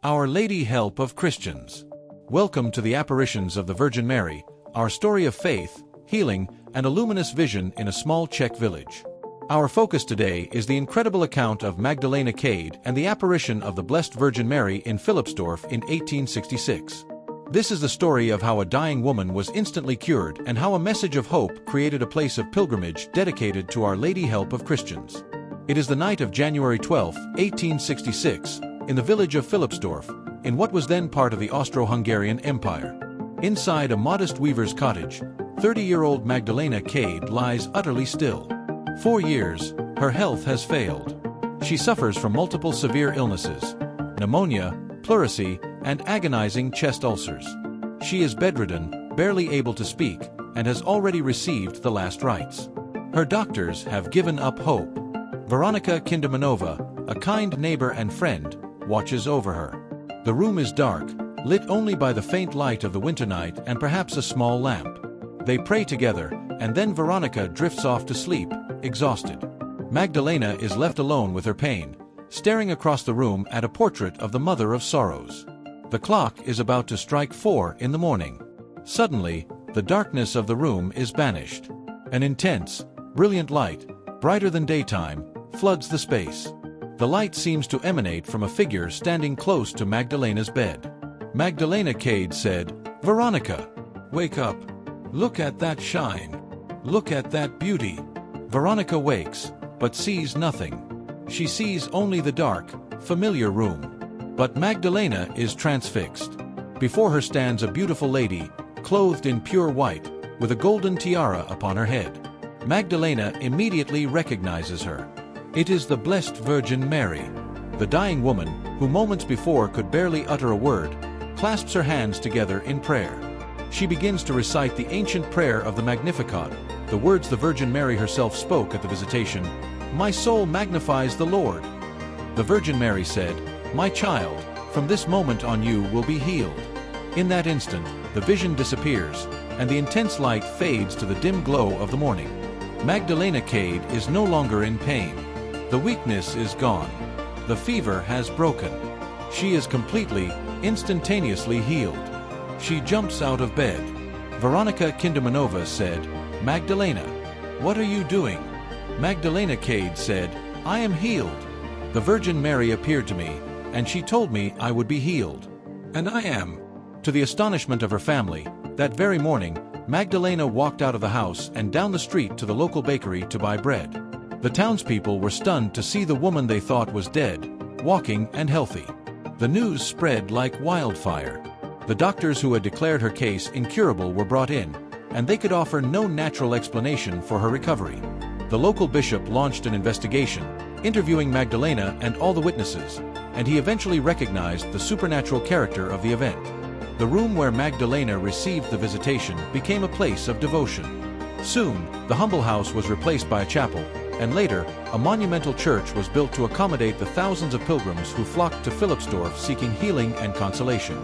Our Lady Help of Christians. Welcome to the Apparitions of the Virgin Mary, our story of faith, healing, and a luminous vision in a small Czech village. Our focus today is the incredible account of Magdalena Cade and the apparition of the Blessed Virgin Mary in Philipsdorf in 1866. This is the story of how a dying woman was instantly cured and how a message of hope created a place of pilgrimage dedicated to Our Lady Help of Christians. It is the night of January 12, 1866, in the village of Philipsdorf, in what was then part of the Austro-Hungarian Empire. Inside a modest weaver's cottage, 30-year-old Magdalena Cade lies utterly still. 4 years, her health has failed. She suffers from multiple severe illnesses, pneumonia, pleurisy, and agonizing chest ulcers. She is bedridden, barely able to speak, and has already received the last rites. Her doctors have given up hope. Veronika Kindermanova, a kind neighbor and friend, watches over her. The room is dark, lit only by the faint light of the winter night and perhaps a small lamp. They pray together, and then Veronika drifts off to sleep, exhausted. Magdalena is left alone with her pain, staring across the room at a portrait of the Mother of Sorrows. The clock is about to strike 4 in the morning. Suddenly, the darkness of the room is banished. An intense, brilliant light, brighter than daytime, floods the space. The light seems to emanate from a figure standing close to Magdalena's bed. Magdalena Cade said, "Veronika, wake up. Look at that shine. Look at that beauty." Veronika wakes, but sees nothing. She sees only the dark, familiar room. But Magdalena is transfixed. Before her stands a beautiful lady, clothed in pure white, with a golden tiara upon her head. Magdalena immediately recognizes her. It is the Blessed Virgin Mary. The dying woman, who moments before could barely utter a word, clasps her hands together in prayer. She begins to recite the ancient prayer of the Magnificat, the words the Virgin Mary herself spoke at the visitation, "My soul magnifies the Lord." The Virgin Mary said, "My child, from this moment on you will be healed." In that instant, the vision disappears, and the intense light fades to the dim glow of the morning. Magdalena Cade is no longer in pain. The weakness is gone. The fever has broken. She is completely, instantaneously healed. She jumps out of bed. Veronika Kindermanova said, "Magdalena, what are you doing?" Magdalena Cade said, "I am healed. The Virgin Mary appeared to me, and she told me I would be healed. And I am." To the astonishment of her family, that very morning, Magdalena walked out of the house and down the street to the local bakery to buy bread. The townspeople were stunned to see the woman they thought was dead, walking and healthy. The news spread like wildfire. The doctors who had declared her case incurable were brought in, and they could offer no natural explanation for her recovery. The local bishop launched an investigation, interviewing Magdalena and all the witnesses, and he eventually recognized the supernatural character of the event. The room where Magdalena received the visitation became a place of devotion. Soon, the humble house was replaced by a chapel, and later, a monumental church was built to accommodate the thousands of pilgrims who flocked to Philipsdorf seeking healing and consolation.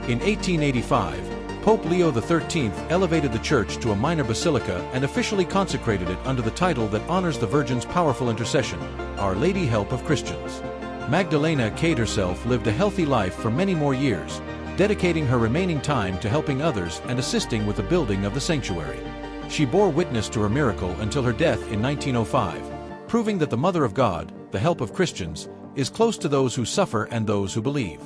In 1885, Pope Leo XIII elevated the church to a minor basilica and officially consecrated it under the title that honors the Virgin's powerful intercession, Our Lady Help of Christians. Magdalena Cade herself lived a healthy life for many more years, dedicating her remaining time to helping others and assisting with the building of the sanctuary. She bore witness to her miracle until her death in 1905, proving that the Mother of God, the help of Christians, is close to those who suffer and those who believe.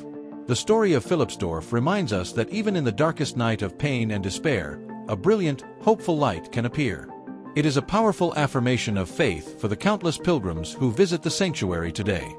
The story of Philipsdorf reminds us that even in the darkest night of pain and despair, a brilliant, hopeful light can appear. It is a powerful affirmation of faith for the countless pilgrims who visit the sanctuary today.